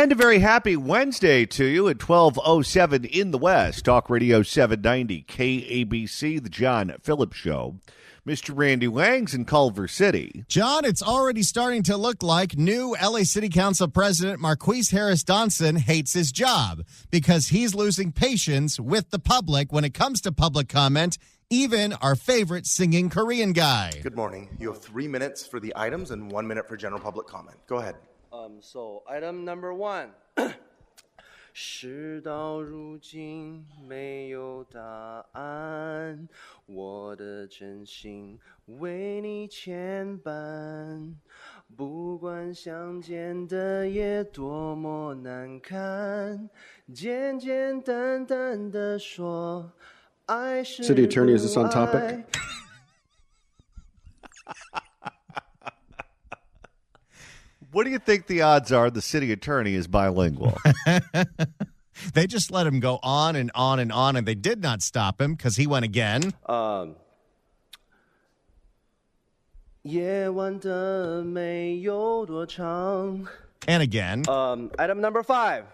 And a very happy Wednesday to you at 12:07 in the West. Talk Radio 790 KABC, the John Phillips Show. Mr. Randy Wang's in Culver City. John, it's already starting to look like new LA City Council President Marquise Harris Johnson hates his job because he's losing patience with the public when it comes to public comment, even our favorite singing Korean guy. Good morning. You have 3 minutes for the items and 1 minute for general public comment. Go ahead. So item number 1. 事到如今没有答案，我的真心为你牵绊，不管相见的夜多么难堪，简简单单的说爱是 City Attorney, is this on topic? What do you think the odds are the city attorney is bilingual? They just let him go on and on and on, and they did not stop him because he went again. 夜晚的没有多长 And again. Item number 5.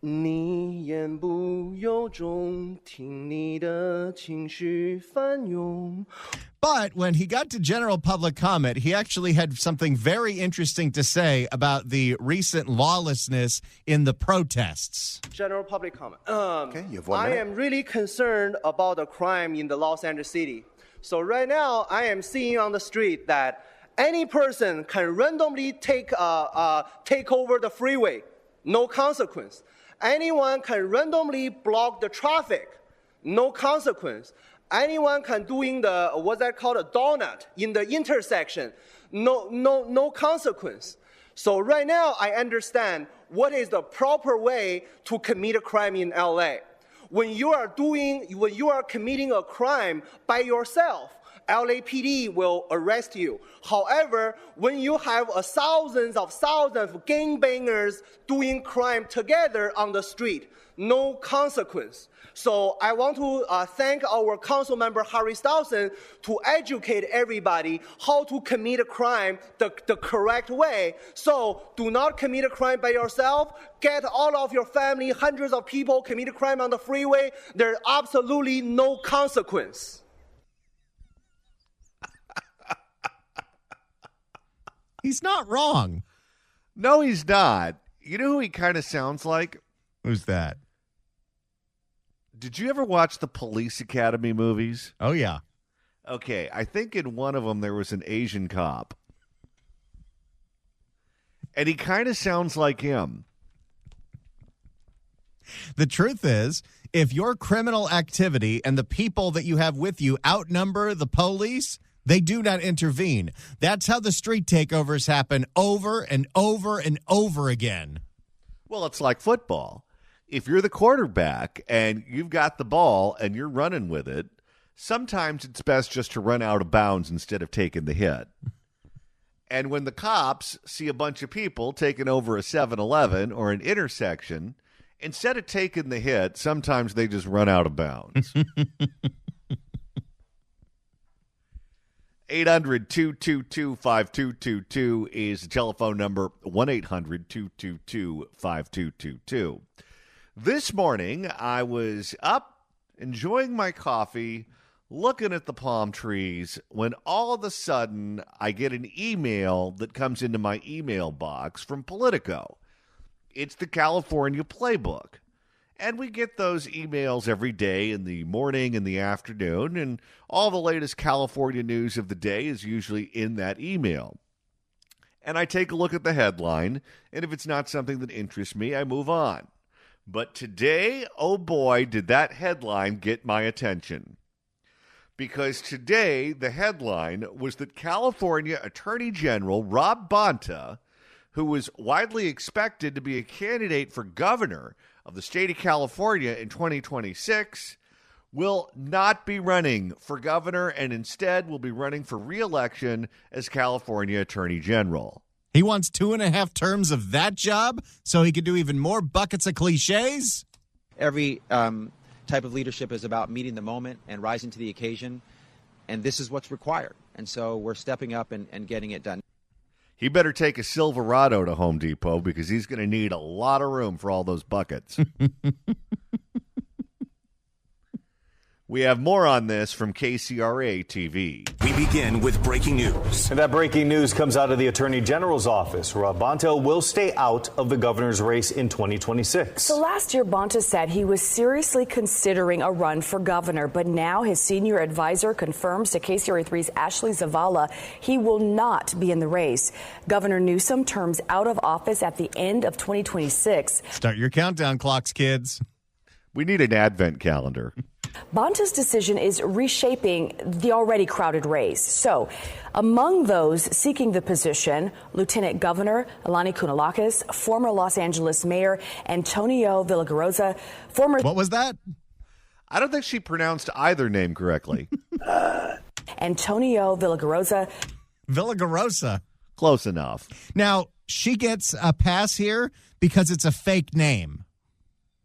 你言不由衷，听你的情绪翻涌。 But when he got to general public comment, he actually had something very interesting to say about the recent lawlessness in the protests. General public comment. Okay, you have 1 minute. I am really concerned about the crime in the Los Angeles city. So right now, I am seeing on the street that any person can randomly take over the freeway, no consequence. Anyone can randomly block the traffic, no consequence. Anyone can doing the what's that called a donut in the intersection, no consequence. So right now I understand what is the proper way to commit a crime in LA. When you are committing a crime by yourself, LAPD will arrest you. However, when you have thousands of gangbangers doing crime together on the street, no consequence. So I want to thank our council member Harry Stoughton to educate everybody how to commit a crime the correct way. So do not commit a crime by yourself. Get all of your family, hundreds of people commit a crime on the freeway. There's absolutely no consequence. He's not wrong. No, he's not. You know who he kind of sounds like? Who's that? Did you ever watch the Police Academy movies? Oh, yeah. Okay, I think in one of them there was an Asian cop. And he kind of sounds like him. The truth is, if your criminal activity and the people that you have with you outnumber the police, they do not intervene. That's how the street takeovers happen over and over and over again. Well, it's like football. If you're the quarterback and you've got the ball and you're running with it, sometimes it's best just to run out of bounds instead of taking the hit. And when the cops see a bunch of people taking over a 7-Eleven or an intersection, instead of taking the hit, sometimes they just run out of bounds. 800-222-5222 is the telephone number, 1-800-222-5222. This morning, I was up enjoying my coffee, looking at the palm trees, when all of a sudden I get an email that comes into my email box from Politico. It's the California Playbook. And we get those emails every day in the morning and the afternoon, and all the latest California news of the day is usually in that email. And I take a look at the headline, and if it's not something that interests me, I move on. But today, oh boy, did that headline get my attention. Because today, the headline was that California Attorney General Rob Bonta, who was widely expected to be a candidate for governor of the state of California in 2026, will not be running for governor and instead will be running for re-election as California Attorney General. He wants 2.5 terms of that job so he could do even more buckets of cliches? Every type of leadership is about meeting the moment and rising to the occasion, and this is what's required. And so we're stepping up and getting it done. He better take a Silverado to Home Depot because he's going to need a lot of room for all those buckets. We have more on this from KCRA TV. We begin with breaking news. And that breaking news comes out of the Attorney General's office. Bonta will stay out of the governor's race in 2026. So last year, Bonta said he was seriously considering a run for governor, but now his senior advisor confirms to KCRA 3's Ashley Zavala he will not be in the race. Governor Newsom terms out of office at the end of 2026. Start your countdown clocks, kids. We need an advent calendar. Bonta's decision is reshaping the already crowded race. So, among those seeking the position, Lieutenant Governor Eleni Kounalakis, former Los Angeles Mayor Antonio Villaraigosa, former... What was that? I don't think she pronounced either name correctly. Antonio Villaraigosa. Villaraigosa. Close enough. Now, she gets a pass here because it's a fake name.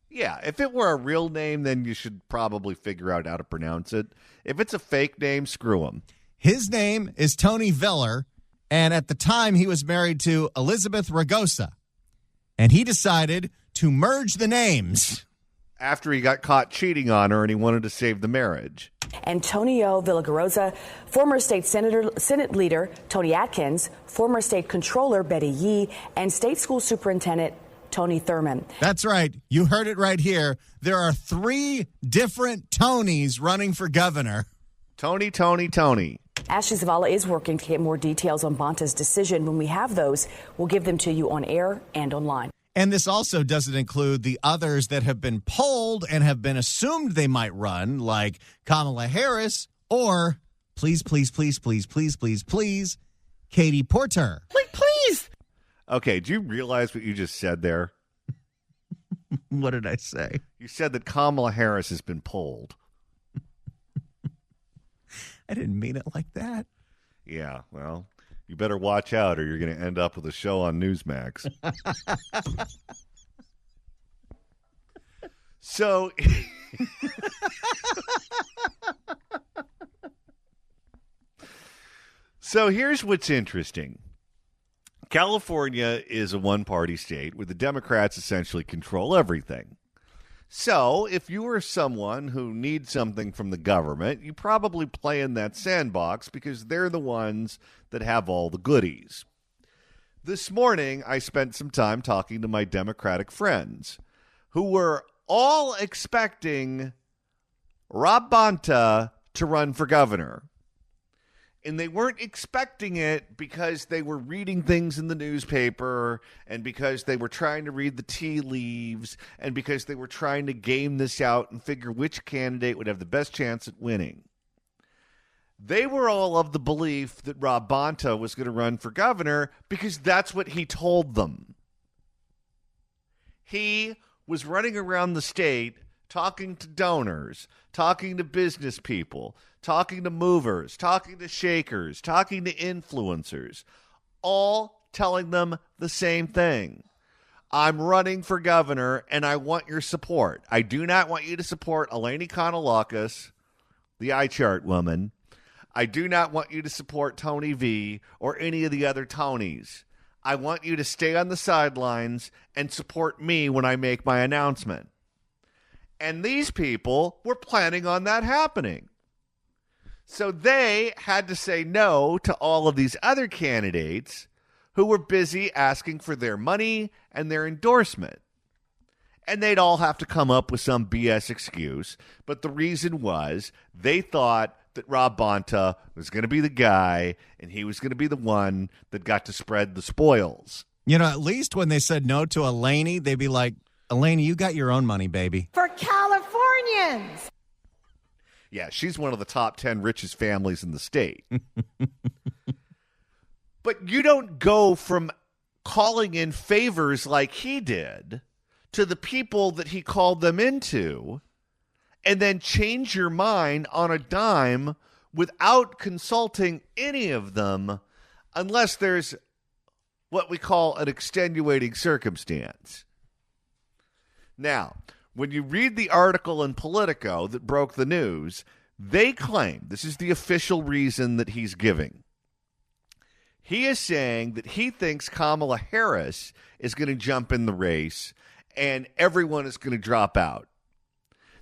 Yeah, if it were a real name, then you should probably figure out how to pronounce it. If it's a fake name, screw him. His name is Tony Villar, and at the time he was married to Elizabeth Ragosa. And he decided to merge the names. After he got caught cheating on her and he wanted to save the marriage. Antonio Villaraigosa, former Senate leader Tony Atkins, former state controller Betty Yee, and state school superintendent Tony Thurman. That's right. You heard it right here. There are 3 different Tonys running for governor. Tony. Ashley Zavala is working to get more details on Bonta's decision. When we have those, we'll give them to you on air and online. And this also doesn't include the others that have been polled and have been assumed they might run, like Kamala Harris or, please, Katie Porter. Please. Okay, do you realize what you just said there? What did I say? You said that Kamala Harris has been polled. I didn't mean it like that. Yeah, well, you better watch out or you're going to end up with a show on Newsmax. So... So here's what's interesting. California is a one-party state where the Democrats essentially control everything. So if you are someone who needs something from the government, you probably play in that sandbox because they're the ones that have all the goodies. This morning, I spent some time talking to my Democratic friends who were all expecting Rob Bonta to run for governor. And they weren't expecting it because they were reading things in the newspaper and because they were trying to read the tea leaves and because they were trying to game this out and figure which candidate would have the best chance at winning. They were all of the belief that Rob Bonta was going to run for governor because that's what he told them. He was running around the state talking to donors, talking to business people, talking to movers, talking to shakers, talking to influencers, all telling them the same thing. I'm running for governor, and I want your support. I do not want you to support Eleni Kounalakis, the iChart woman. I do not want you to support Tony V or any of the other Tonys. I want you to stay on the sidelines and support me when I make my announcement. And these people were planning on that happening. So they had to say no to all of these other candidates who were busy asking for their money and their endorsement. And they'd all have to come up with some BS excuse. But the reason was they thought that Rob Bonta was going to be the guy and he was going to be the one that got to spread the spoils. You know, at least when they said no to Eleni, they'd be like, Eleni, you got your own money, baby. For Californians. Yeah, she's one of the top 10 richest families in the state. But you don't go from calling in favors like he did to the people that he called them into and then change your mind on a dime without consulting any of them unless there's what we call an extenuating circumstance. Now, when you read the article in Politico that broke the news, they claim, this is the official reason that he's giving, He is saying that he thinks Kamala Harris is going to jump in the race and everyone is going to drop out.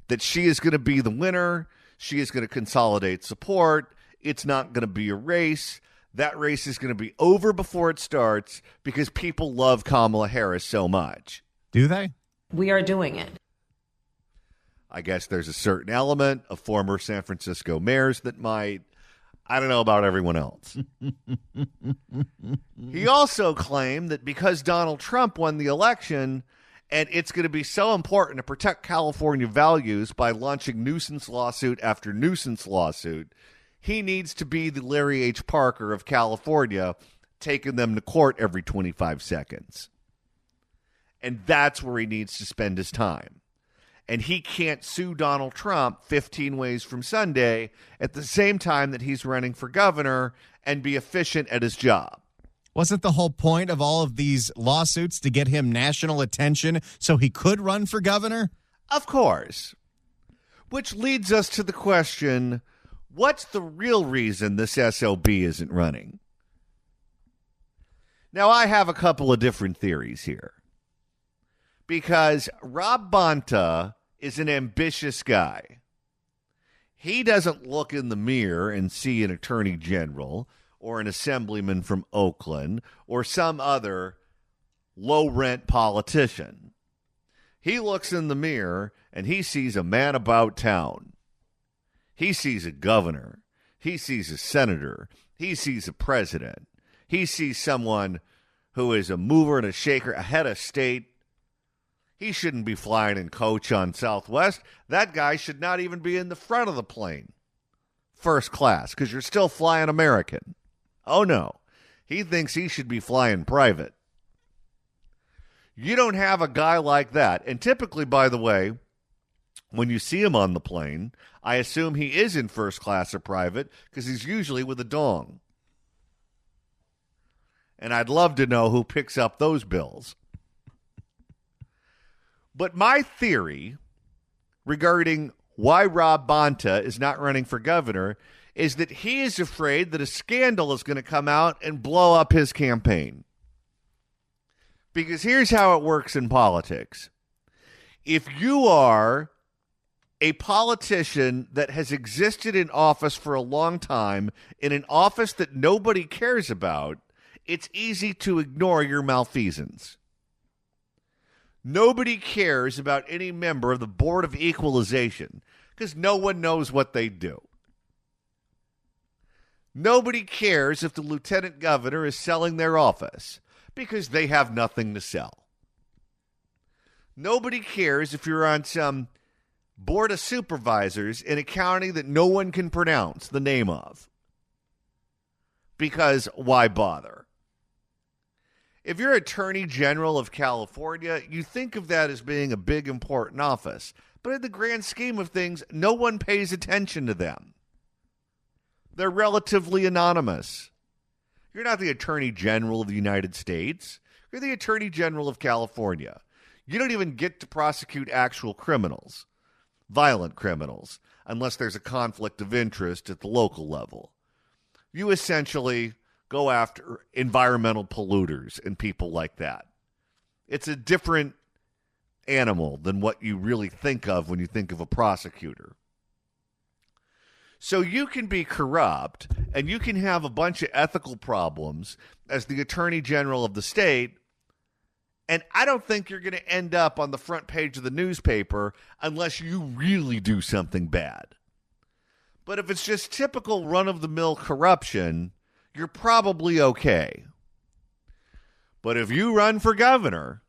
That she is going to be the winner. She is going to consolidate support. It's not going to be a race. That race is going to be over before it starts because people love Kamala Harris so much. Do they? We are doing it. I guess there's a certain element of former San Francisco mayors that might. I don't know about everyone else. He also claimed that because Donald Trump won the election and it's going to be so important to protect California values by launching nuisance lawsuit after nuisance lawsuit, he needs to be the Larry H. Parker of California, taking them to court every 25 seconds. And that's where he needs to spend his time. And he can't sue Donald Trump 15 ways from Sunday at the same time that he's running for governor and be efficient at his job. Wasn't the whole point of all of these lawsuits to get him national attention so he could run for governor? Of course. Which leads us to the question, what's the real reason this SOB isn't running? Now, I have a couple of different theories here. Because Rob Bonta is an ambitious guy. He doesn't look in the mirror and see an attorney general or an assemblyman from Oakland or some other low-rent politician. He looks in the mirror and he sees a man about town. He sees a governor. He sees a senator. He sees a president. He sees someone who is a mover and a shaker, a head of state. He shouldn't be flying in coach on Southwest. That guy should not even be in the front of the plane, first class, because you're still flying American. Oh, no. He thinks he should be flying private. You don't have a guy like that. And typically, by the way, when you see him on the plane, I assume he is in first class or private because he's usually with a dong. And I'd love to know who picks up those bills. But my theory regarding why Rob Bonta is not running for governor is that he is afraid that a scandal is going to come out and blow up his campaign. Because here's how it works in politics. If you are a politician that has existed in office for a long time, in an office that nobody cares about, it's easy to ignore your malfeasance. Nobody cares about any member of the Board of Equalization because no one knows what they do. Nobody cares if the lieutenant governor is selling their office because they have nothing to sell. Nobody cares if you're on some board of supervisors in a county that no one can pronounce the name of because why bother? If you're Attorney General of California, you think of that as being a big, important office. But in the grand scheme of things, no one pays attention to them. They're relatively anonymous. You're not the Attorney General of the United States. You're the Attorney General of California. You don't even get to prosecute actual criminals, violent criminals, unless there's a conflict of interest at the local level. You essentially go after environmental polluters and people like that. It's a different animal than what you really think of when you think of a prosecutor. So you can be corrupt and you can have a bunch of ethical problems as the Attorney General of the state, and I don't think you're going to end up on the front page of the newspaper unless you really do something bad. But if it's just typical run-of-the-mill corruption, you're probably okay. But if you run for governor,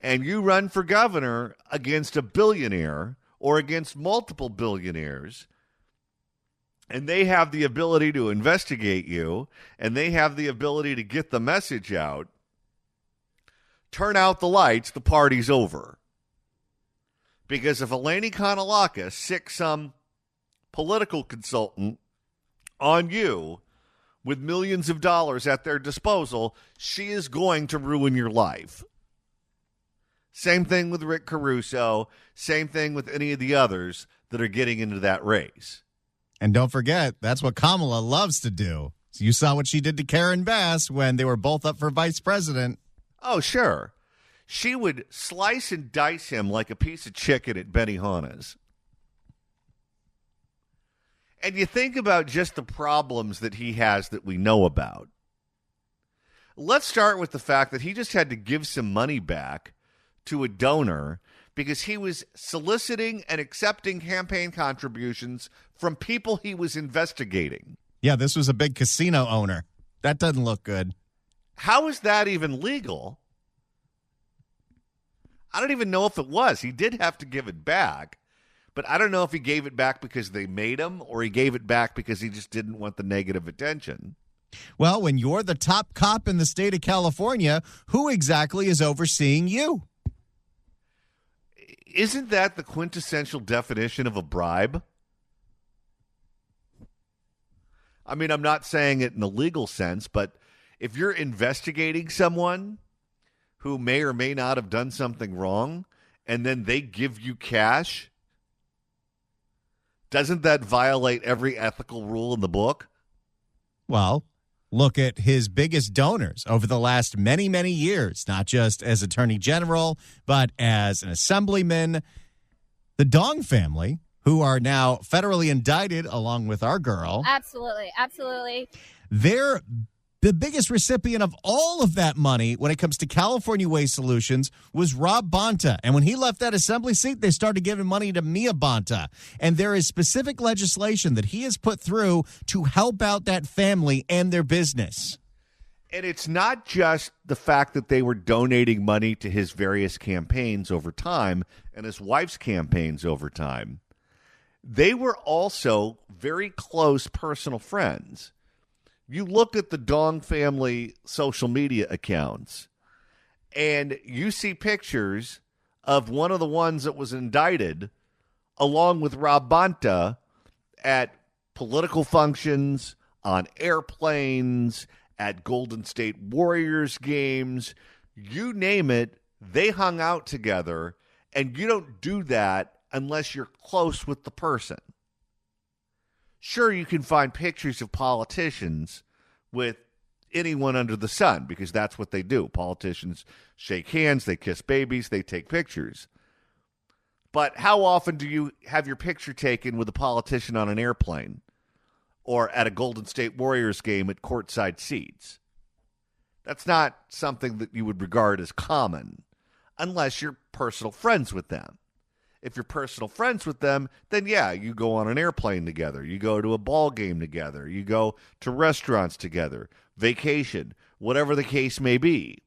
and you run for governor against a billionaire or against multiple billionaires, and they have the ability to investigate you, and they have the ability to get the message out, turn out the lights, the party's over. Because if Eleni Kanalakis sicks some political consultant on you with millions of dollars at their disposal, she is going to ruin your life. Same thing with Rick Caruso. Same thing with any of the others that are getting into that race. And don't forget, that's what Kamala loves to do. You saw what she did to Karen Bass when they were both up for vice president. Oh, sure. She would slice and dice him like a piece of chicken at Benihana's. And you think about just the problems that he has that we know about. Let's start with the fact that he just had to give some money back to a donor because he was soliciting and accepting campaign contributions from people he was investigating. Yeah, this was a big casino owner. That doesn't look good. How is that even legal? I don't even know if it was. He did have to give it back, but I don't know if he gave it back because they made him or he gave it back because he just didn't want the negative attention. Well, when you're the top cop in the state of California, who exactly is overseeing you? Isn't that the quintessential definition of a bribe? I mean, I'm not saying it in a legal sense, but if you're investigating someone who may or may not have done something wrong, and then they give you cash, doesn't that violate every ethical rule in the book? Well, look at his biggest donors over the last many, many years, not just as attorney general, but as an assemblyman. The Dong family, who are now federally indicted along with our girl. Absolutely. Absolutely. They're the biggest recipient of all of that money when it comes to California Waste Solutions was Rob Bonta. And when he left that assembly seat, they started giving money to Mia Bonta. And there is specific legislation that he has put through to help out that family and their business. And it's not just the fact that they were donating money to his various campaigns over time and his wife's campaigns over time. They were also very close personal friends. You look at the Dong family social media accounts, and you see pictures of one of the ones that was indicted, along with Rob Bonta, at political functions, on airplanes, at Golden State Warriors games. You name it, they hung out together, and you don't do that unless you're close with the person. Sure, you can find pictures of politicians with anyone under the sun because that's what they do. Politicians shake hands, they kiss babies, they take pictures. But how often do you have your picture taken with a politician on an airplane or at a Golden State Warriors game at courtside seats? That's not something that you would regard as common unless you're personal friends with them. If you're personal friends with them, then yeah, you go on an airplane together. You go to a ball game together. You go to restaurants together, vacation, whatever the case may be.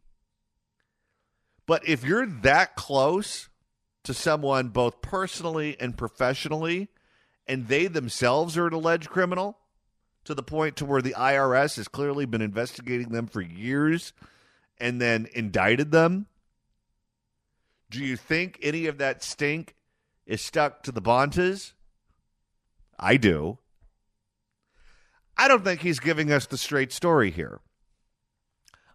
But if you're that close to someone both personally and professionally, and they themselves are an alleged criminal, to the point to where the IRS has clearly been investigating them for years and then indicted them, do you think any of that stink is stuck to the Bontas? I do. I don't think he's giving us the straight story here.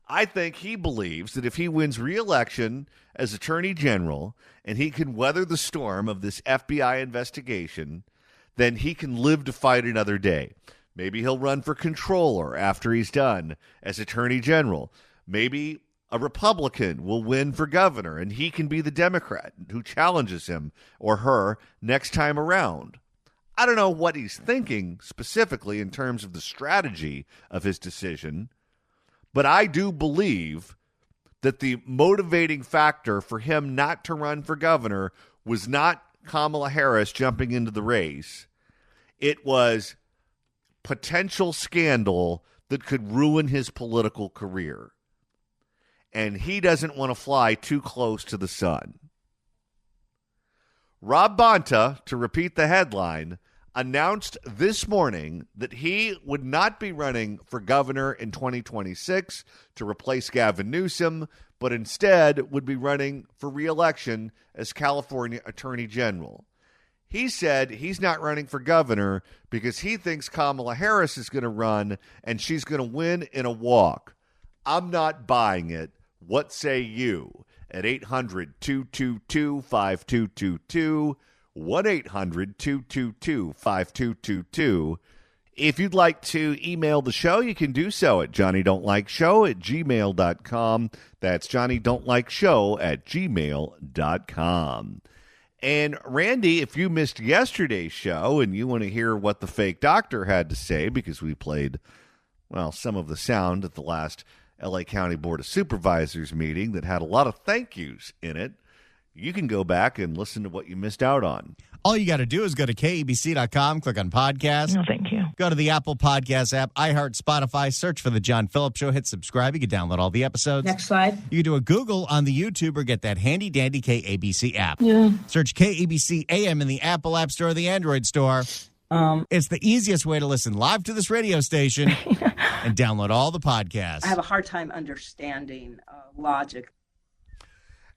I think he believes that if he wins re-election as Attorney General and he can weather the storm of this FBI investigation, then he can live to fight another day. Maybe he'll run for controller after he's done as Attorney General. Maybe a Republican will win for governor, and he can be the Democrat who challenges him or her next time around. I don't know what he's thinking specifically in terms of the strategy of his decision, but I do believe that the motivating factor for him not to run for governor was not Kamala Harris jumping into the race. It was potential scandal that could ruin his political career. And he doesn't want to fly too close to the sun. Rob Bonta, to repeat the headline, announced this morning that he would not be running for governor in 2026 to replace Gavin Newsom, but instead would be running for re-election as California Attorney General. He said he's not running for governor because he thinks Kamala Harris is going to run and she's going to win in a walk. I'm not buying it. What say you? At 800-222-5222, 1-800-222-5222. If you'd like to email the show, you can do so at johnnydon'tlikeshow@gmail.com. That's johnnydon'tlikeshow@gmail.com. And Randy, if you missed yesterday's show and you want to hear what the fake doctor had to say, because we played, well, some of the sound at the last LA County Board of Supervisors meeting that had a lot of thank yous in it, you can go back and listen to what you missed out on. All you got to do is go to KABC.com, click on podcast. No, thank you. Go to the Apple Podcast app, iHeart, Spotify, search for The John Phillips Show, hit subscribe. You can download all the episodes. Next slide. You can do a Google on the YouTube or get that handy dandy KABC app. Yeah. Search KABC AM in the Apple App Store or the Android Store. It's the easiest way to listen live to this radio station and download all the podcasts. I have a hard time understanding logic.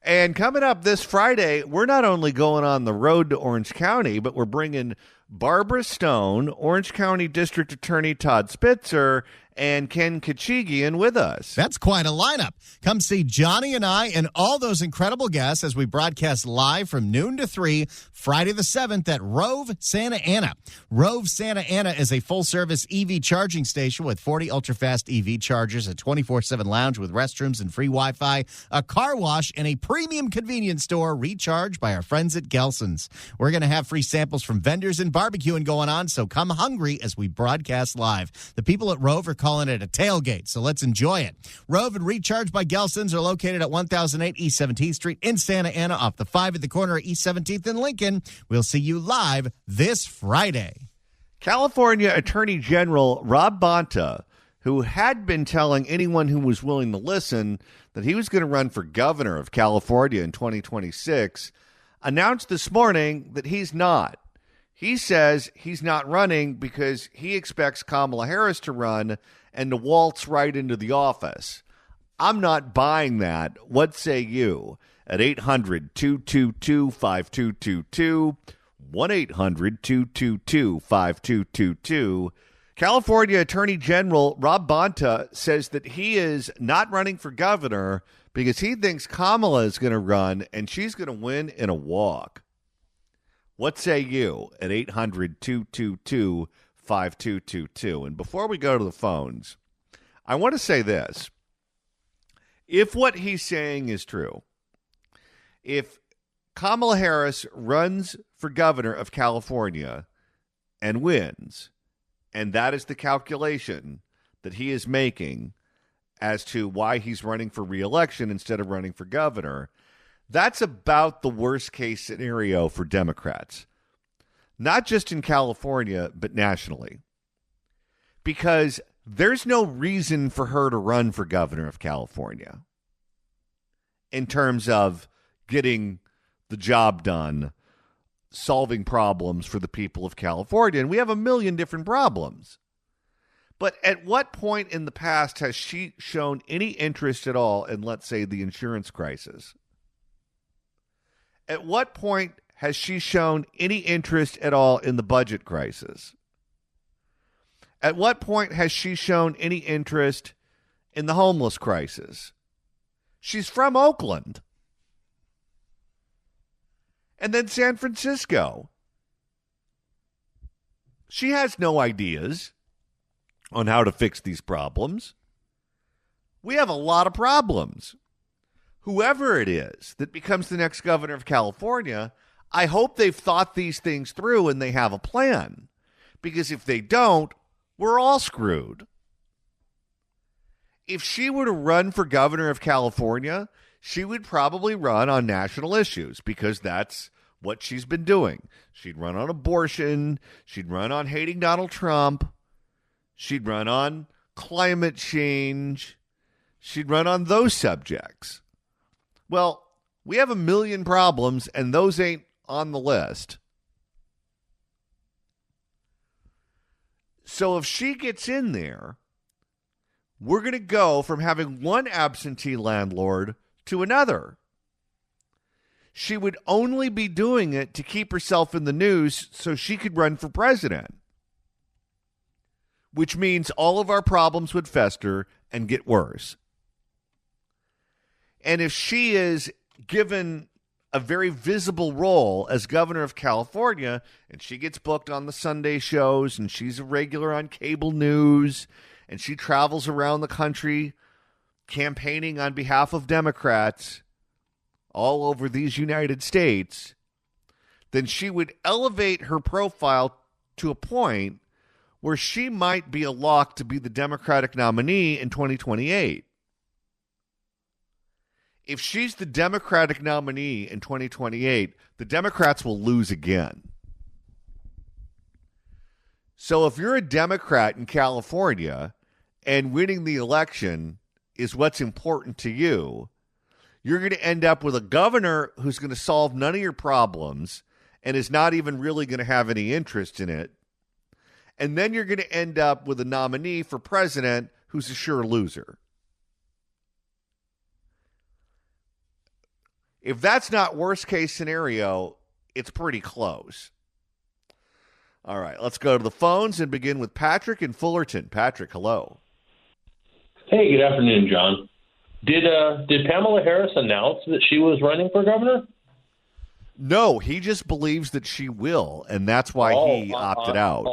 And coming up this Friday, we're not only going on the road to Orange County, but we're bringing Barbara Stone, Orange County District Attorney Todd Spitzer, and Ken Kachigian with us. That's quite a lineup. Come see Johnny and I and all those incredible guests as we broadcast live from noon to 3, Friday the 7th at Rove Santa Ana. Rove Santa Ana is a full-service EV charging station with 40 ultra-fast EV chargers, a 24/7 lounge with restrooms and free Wi-Fi, a car wash, and a premium convenience store recharged by our friends at Gelson's. We're going to have free samples from vendors and barbecuing going on, so come hungry as we broadcast live. The people at Rove are calling it a tailgate, so let's enjoy it. Rove and Recharge by Gelson's are located at 1008 East 17th Street in Santa Ana off the 5 at the corner of East 17th and Lincoln. We'll see you live this Friday. California Attorney General Rob Bonta, who had been telling anyone who was willing to listen that he was going to run for governor of California in 2026, announced this morning that he's not. He says he's not running because he expects Kamala Harris to run and to waltz right into the office. I'm not buying that. What say you? At 800-222-5222, 1-800-222-5222. California Attorney General Rob Bonta says that he is not running for governor because he thinks Kamala is going to run and she's going to win in a walk. What say you at 800-222-5222? And before we go to the phones, I want to say this. If what he's saying is true, if Kamala Harris runs for governor of California and wins, and that is the calculation that he is making as to why he's running for re-election instead of running for governor, that's about the worst case scenario for Democrats, not just in California, but nationally, because there's no reason for her to run for governor of California in terms of getting the job done, solving problems for the people of California. And we have a million different problems. But at what point in the past has she shown any interest at all in, let's say, the insurance crisis? At what point has she shown any interest at all in the budget crisis? At what point has she shown any interest in the homeless crisis? She's from Oakland. And then San Francisco. She has no ideas on how to fix these problems. We have a lot of problems. Whoever it is that becomes the next governor of California, I hope they've thought these things through and they have a plan. Because if they don't, we're all screwed. If she were to run for governor of California, she would probably run on national issues because that's what she's been doing. She'd run on abortion. She'd run on hating Donald Trump. She'd run on climate change. She'd run on those subjects. Well, we have a million problems, and those ain't on the list. So if she gets in there, we're going to go from having one absentee landlord to another. She would only be doing it to keep herself in the news so she could run for president, which means all of our problems would fester and get worse. And if she is given a very visible role as governor of California, and she gets booked on the Sunday shows, and she's a regular on cable news, and she travels around the country campaigning on behalf of Democrats all over these United States, then she would elevate her profile to a point where she might be a lock to be the Democratic nominee in 2028. If she's the Democratic nominee in 2028, the Democrats will lose again. So if you're a Democrat in California and winning the election is what's important to you, you're going to end up with a governor who's going to solve none of your problems and is not even really going to have any interest in it. And then you're going to end up with a nominee for president who's a sure loser. If that's not worst case scenario, it's pretty close. All right, let's go to the phones and begin with Patrick in Fullerton. Patrick, hello. Hey, good afternoon, John. Did Pamela Harris announce that she was running for governor? No, he just believes that she will, and that's why he opted out.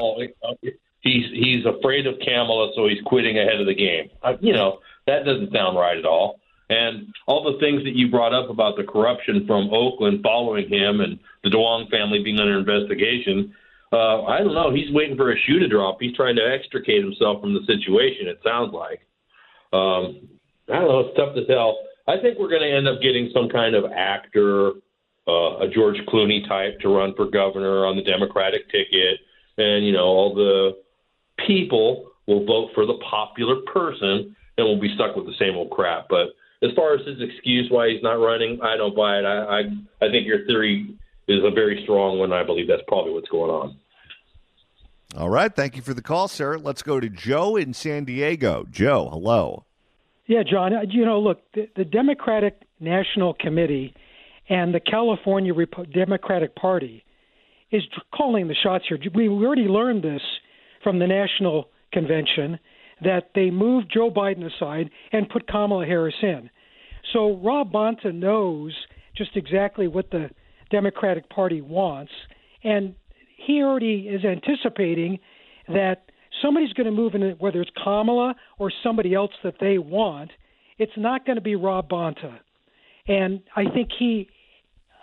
He's afraid of Kamala, so he's quitting ahead of the game. That doesn't sound right at all. And all the things that you brought up about the corruption from Oakland following him and the DeWong family being under investigation, I don't know. He's waiting for a shoe to drop. He's trying to extricate himself from the situation, it sounds like. I don't know. It's tough to tell. I think we're going to end up getting some kind of actor, a George Clooney type, to run for governor on the Democratic ticket. And, all the people will vote for the popular person, and we'll be stuck with the same old crap. But as far as his excuse why he's not running, I don't buy it. I think your theory is a very strong one. I believe that's probably what's going on. All right. Thank you for the call, sir. Let's go to Joe in San Diego. Joe, hello. Yeah, John, look, the Democratic National Committee and the California Democratic Party is calling the shots here. We already learned this from the National Convention, that they moved Joe Biden aside and put Kamala Harris in. So Rob Bonta knows just exactly what the Democratic Party wants, and he already is anticipating that somebody's going to move in, whether it's Kamala or somebody else that they want. It's not going to be Rob Bonta. And I think he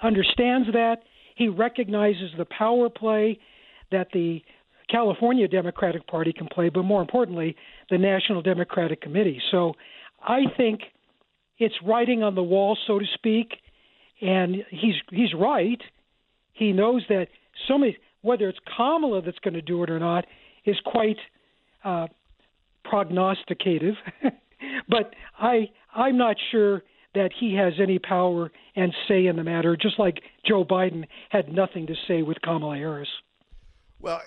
understands that. He recognizes the power play that the California Democratic Party can play, but more importantly, the National Democratic Committee. So I think it's writing on the wall, so to speak, and he's right. He knows that somebody, whether it's Kamala that's going to do it or not, is quite prognosticative. But I'm not sure that he has any power and say in the matter, just like Joe Biden had nothing to say with Kamala Harris. Well,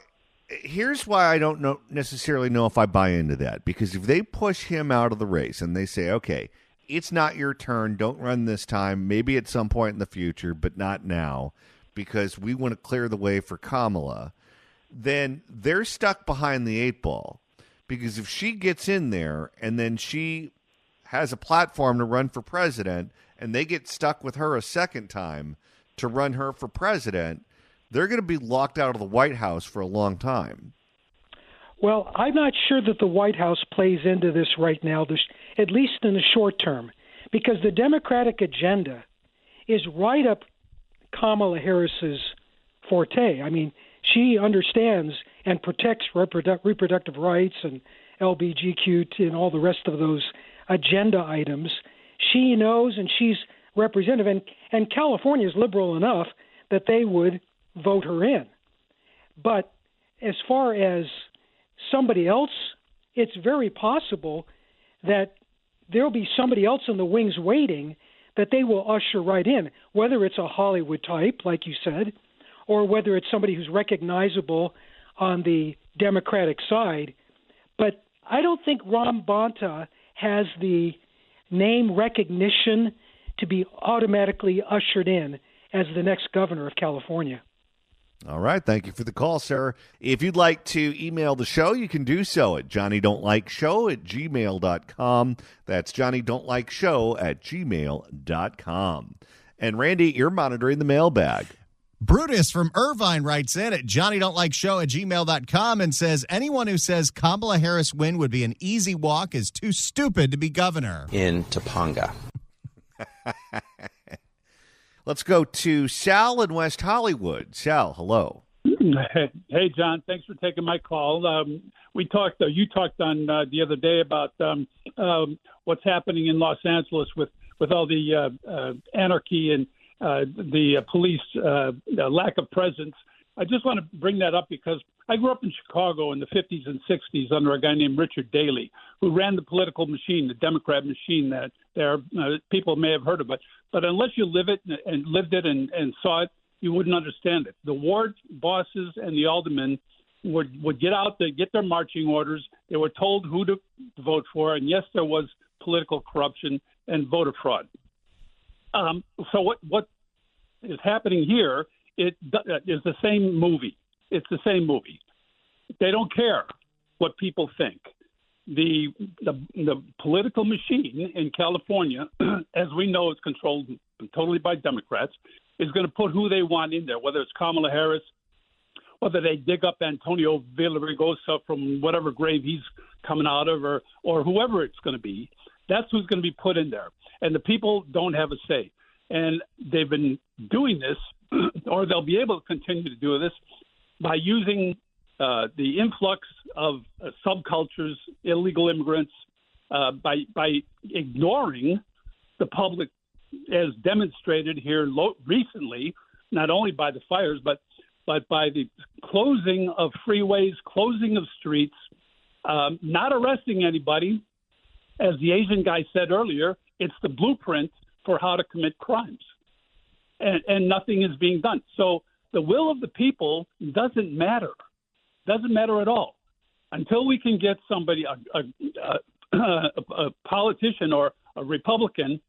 here's why I don't necessarily know if I buy into that. Because if they push him out of the race and they say, okay, it's not your turn, don't run this time, maybe at some point in the future, but not now, because we want to clear the way for Kamala, then they're stuck behind the eight ball. Because if she gets in there and then she has a platform to run for president and they get stuck with her a second time to run her for president, they're going to be locked out of the White House for a long time. Well, I'm not sure that the White House plays into this right now, at least in the short term, because the Democratic agenda is right up Kamala Harris's forte. I mean, she understands and protects reproductive rights and LGBTQ and all the rest of those agenda items. She knows, and she's representative, and California is liberal enough that they would vote her in. But as far as somebody else, it's very possible that there'll be somebody else in the wings waiting that they will usher right in, whether it's a Hollywood type, like you said, or whether it's somebody who's recognizable on the Democratic side. But I don't think Ron Bonta has the name recognition to be automatically ushered in as the next governor of California. All right. Thank you for the call, sir. If you'd like to email the show, you can do so at johnnydon'tlikeshow@gmail.com. That's johnnydon'tlikeshow@gmail.com. And Randy, you're monitoring the mailbag. Brutus from Irvine writes in at johnnydon'tlikeshow@gmail.com and says, anyone who says Kamala Harris win would be an easy walk is too stupid to be governor. In Topanga. Let's go to Sal in West Hollywood. Sal, hello. Hey, John. Thanks for taking my call. You talked on the other day about what's happening in Los Angeles with all the anarchy and the police lack of presence. I just want to bring that up because I grew up in Chicago in the 50s and 60s under a guy named Richard Daley, who ran the political machine, the Democrat machine. That people may have heard of it, but unless you lived it and saw it, you wouldn't understand it. The ward bosses and the aldermen would get out, they get their marching orders. They were told who to vote for, and yes, there was political corruption and voter fraud. So what is happening here? It is the same movie. It's the same movie. They don't care what people think. The political machine in California, as we know, is controlled totally by Democrats, is going to put who they want in there, whether it's Kamala Harris, whether they dig up Antonio Villaraigosa from whatever grave he's coming out of, or whoever it's going to be. That's who's going to be put in there. And the people don't have a say. And they've been doing this, or they'll be able to continue to do this, by using the influx of subcultures, illegal immigrants, by ignoring the public, as demonstrated here recently, not only by the fires, but by the closing of freeways, closing of streets, not arresting anybody. As the Asian guy said earlier, it's the blueprint for how to commit crimes. And nothing is being done. So the will of the people doesn't matter. Doesn't matter at all. Until we can get somebody, a politician or a Republican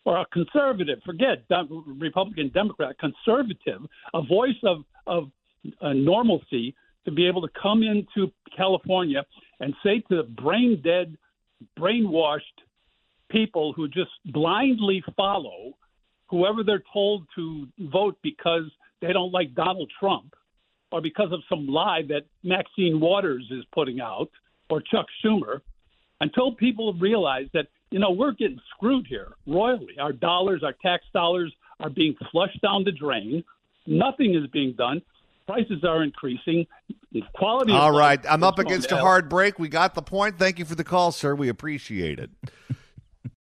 or a conservative, forget Republican, Democrat, conservative, a voice of normalcy to be able to come into California and say to the brain-dead, brainwashed people who just blindly follow whoever they're told to vote because they don't like Donald Trump or because of some lie that Maxine Waters is putting out or Chuck Schumer, until people realize that, we're getting screwed here royally. Our dollars, our tax dollars are being flushed down the drain. Nothing is being done. Prices are increasing. All right. I'm up against a hard break. We got the point. Thank you for the call, sir. We appreciate it.